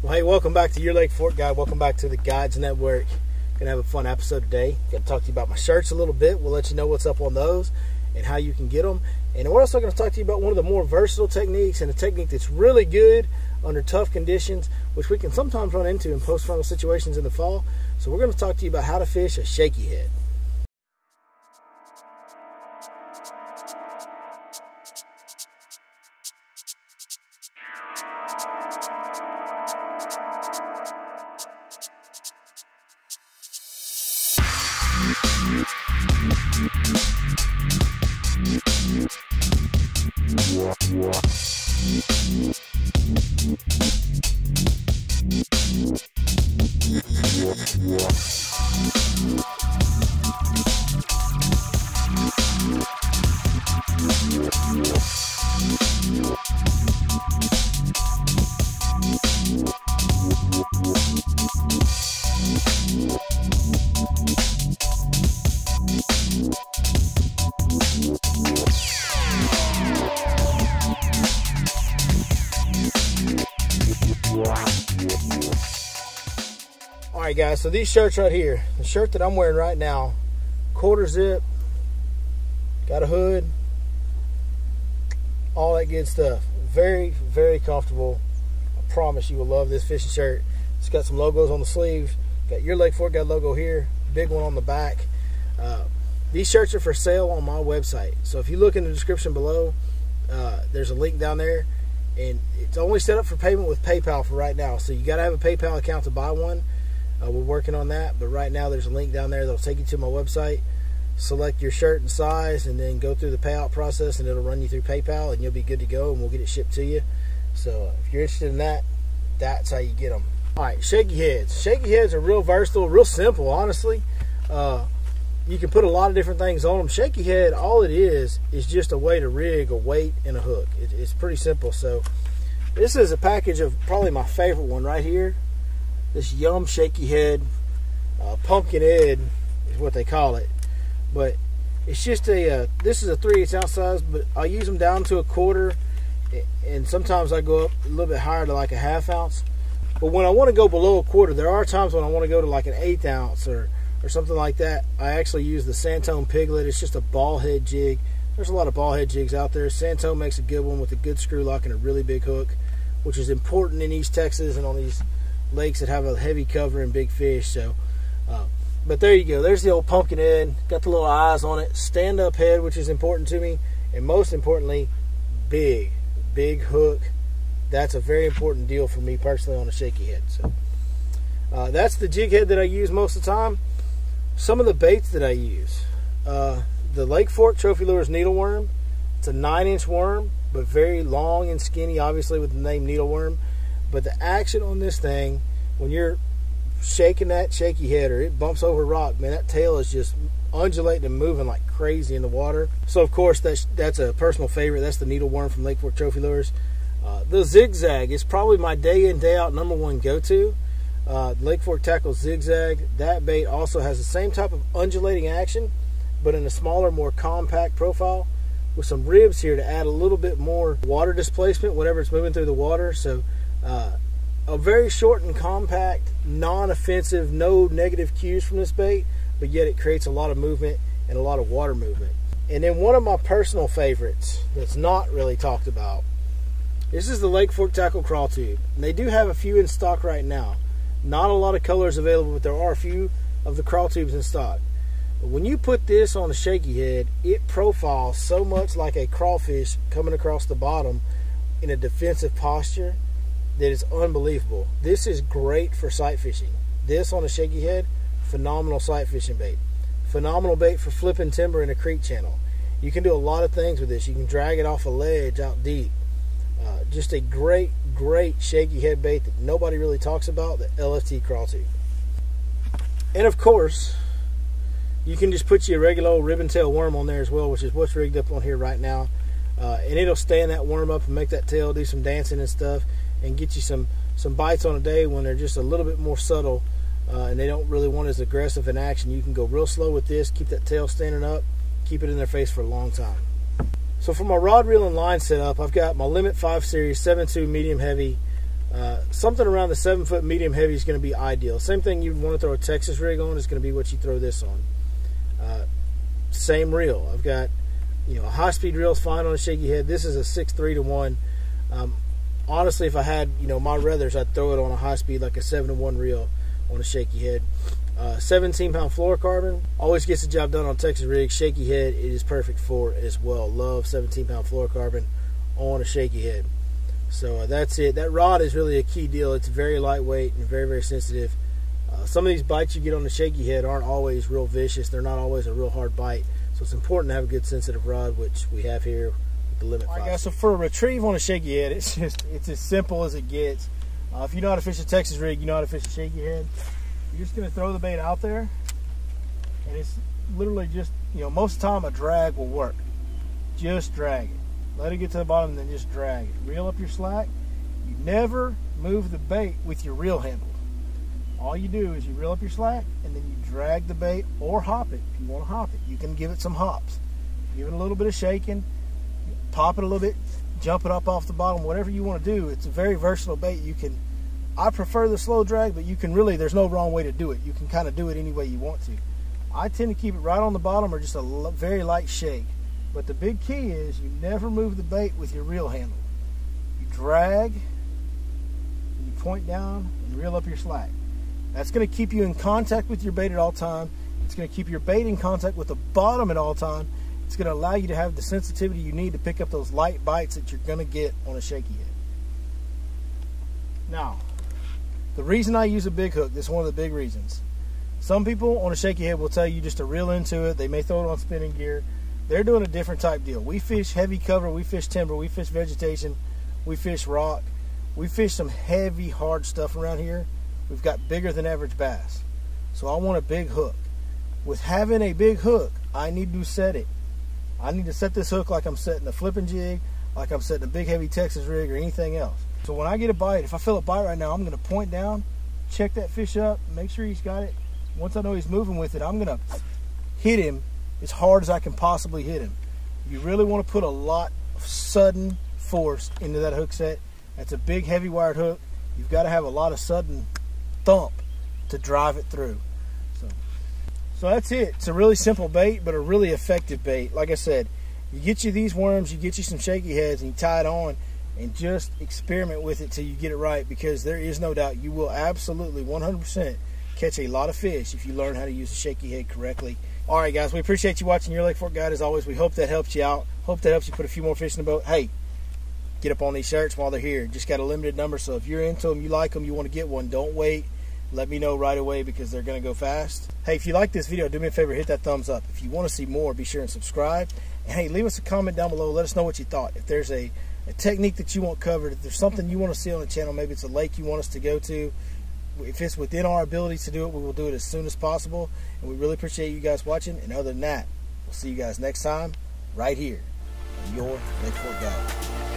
Well, hey, welcome back to Your Lake Fork Guide. Welcome back to the Guides Network. Gonna have a fun episode today. Gonna talk to you about my shirts a little bit. We'll let you know what's up on those and how you can get them. And we're also going to talk to you about one of the more versatile techniques, and a technique that's really good under tough conditions, which we can sometimes run into in post-frontal situations in the fall. So we're going to talk to you about how to fish a shaky head. Alright guys, so these shirts right here, the shirt that I'm wearing right now, quarter zip, got a hood, all that good stuff. Very, very comfortable. I promise you will love this fishing shirt. It's got some logos on the sleeves, got Your Lake Fork Guide logo here, big one on the back. These shirts are for sale on my website. So if you look in the description below, there's a link down there, and it's only set up for payment with PayPal for right now. So you got to have a PayPal account to buy one. We're working on that, but right now there's a link down there that'll take you to my website. Select your shirt and size, and then go through the payout process, and it'll run you through PayPal, and you'll be good to go, and we'll get it shipped to you. So if you're interested in that, that's how you get them. All right, shaky heads. Shaky heads are real versatile, real simple, honestly. You can put a lot of different things on them. Shaky head, all it is just a way to rig a weight and a hook. It's pretty simple. So this is a package of probably my favorite one right here. This Yum Shaky Head, Pumpkin Ed is what they call it. But it's just this is a 3/8 ounce size, but I use them down to a quarter, and sometimes I go up a little bit higher to like a 1/2 ounce. But when I want to go below a quarter, there are times when I want to go to like an 1/8 ounce or something like that. I actually use the Santone Piglet. It's just a ball head jig. There's a lot of ball head jigs out there. Santone makes a good one with a good screw lock and a really big hook, which is important in East Texas and on these lakes that have a heavy cover and big fish. So but there you go, there's the old Pumpkin Ed. Got the little eyes on it, stand up head, which is important to me, and most importantly, big hook. That's a very important deal for me personally on a shaky head. So that's the jig head that I use most of the time. Some of the baits that I use, the Lake Fork Trophy Lures needleworm. It's a 9-inch worm, but very long and skinny, obviously with the name needleworm. But the action on this thing, when you're shaking that shaky head or it bumps over rock, man, that tail is just undulating and moving like crazy in the water. So of course that's a personal favorite. That's the needleworm from Lake Fork Trophy Lures. The Zigzag is probably my day in day out #1 go-to. Lake Fork Tackle Zigzag. That bait also has the same type of undulating action, but in a smaller, more compact profile, with some ribs here to add a little bit more water displacement whenever it's moving through the water. So a very short and compact, non-offensive, no negative cues from this bait, but yet it creates a lot of movement and a lot of water movement. And then one of my personal favorites that's not really talked about, this is the Lake Fork Tackle Crawl Tube. And they do have a few in stock right now. Not a lot of colors available, but there are a few of the crawl tubes in stock. But when you put this on a shaky head, it profiles so much like a crawfish coming across the bottom in a defensive posture that is unbelievable. This is great for sight fishing. This on a shaky head, phenomenal sight fishing bait. Phenomenal bait for flipping timber in a creek channel. You can do a lot of things with this. You can drag it off a ledge out deep. Just a great shaky head bait that nobody really talks about, the LFT crawl tube. And of course, you can just put you a regular old ribbon tail worm on there as well, which is what's rigged up on here right now. And it'll stand that worm up and make that tail do some dancing and stuff, and get you some bites on a day when they're just a little bit more subtle, and they don't really want as aggressive in action. You can go real slow with this, keep that tail standing up, keep it in their face for a long time. So for my rod, reel, and line setup, I've got my Limit 5 Series 7.2 medium heavy Something around the 7-foot medium heavy is going to be ideal. Same thing you want to throw a Texas rig on is going to be what you throw this on. Same reel. I've got, a high-speed reel is fine on a shaky head. This is a 6-3-1. Honestly, if I had, my ruthers, I'd throw it on a high-speed like a 7-1 reel on a shaky head. 17-pound fluorocarbon always gets the job done on Texas rigs. Shaky head, it is perfect for as well. Love 17-pound fluorocarbon on a shaky head. So that's it. That rod is really a key deal. It's very lightweight and very, very sensitive. Some of these bites you get on the shaky head aren't always real vicious. They're not always a real hard bite. So it's important to have a good sensitive rod, which we have here with the Limit 5. All right, guys, so for a retrieve on a shaky head, it's as simple as it gets. If you know how to fish a Texas rig, you know how to fish a shaky head. You're just going to throw the bait out there, and it's literally just, most of the time a drag will work. Just drag it. Let it get to the bottom and then just drag it. Reel up your slack. You never move the bait with your reel handle. All you do is you reel up your slack and then you drag the bait or hop it. If you want to hop it, you can give it some hops. Give it a little bit of shaking, pop it a little bit, jump it up off the bottom, whatever you want to do. It's a very versatile bait. I prefer the slow drag, but you can really, there's no wrong way to do it. You can kind of do it any way you want to. I tend to keep it right on the bottom or just a very light shake. But the big key is you never move the bait with your reel handle. You drag, and you point down, and reel up your slack. That's going to keep you in contact with your bait at all time. It's going to keep your bait in contact with the bottom at all time. It's going to allow you to have the sensitivity you need to pick up those light bites that you're going to get on a shaky head. Now, the reason I use a big hook, this is one of the big reasons. Some people on a shaky head will tell you just to reel into it. They may throw it on spinning gear. They're doing a different type deal. We fish heavy cover, we fish timber, we fish vegetation, we fish rock. We fish some heavy, hard stuff around here. We've got bigger than average bass. So I want a big hook. With having a big hook, I need to set it. I need to set this hook like I'm setting a flipping jig, like I'm setting a big heavy Texas rig or anything else. So when I get a bite, if I feel a bite right now, I'm going to point down, check that fish up, make sure he's got it. Once I know he's moving with it, I'm going to hit him as hard as I can possibly hit him. You really want to put a lot of sudden force into that hook set. That's a big heavy wired hook. You've got to have a lot of sudden thump to drive it through. So that's it. It's a really simple bait, but a really effective bait. Like I said, you get you these worms, you get you some shaky heads, and you tie it on, and just experiment with it till you get it right, because there is no doubt you will absolutely 100% catch a lot of fish if you learn how to use a shaky head correctly. All right, guys, we appreciate you watching your Lake Fork Guide as always. We hope that helps you out. Hope that helps you put a few more fish in the boat. Hey, get up on these shirts while they're here. Just got a limited number, so if you're into them, you like them, you want to get one, don't wait. Let me know right away because they're going to go fast. Hey, if you like this video, do me a favor, hit that thumbs up. If you want to see more, be sure and subscribe. And hey, leave us a comment down below. Let us know what you thought. If there's a technique that you want covered, if there's something you want to see on the channel, maybe it's a lake you want us to go to, if it's within our ability to do it, we will do it as soon as possible. And we really appreciate you guys watching. And other than that, we'll see you guys next time right here on your Lake Fork Guide.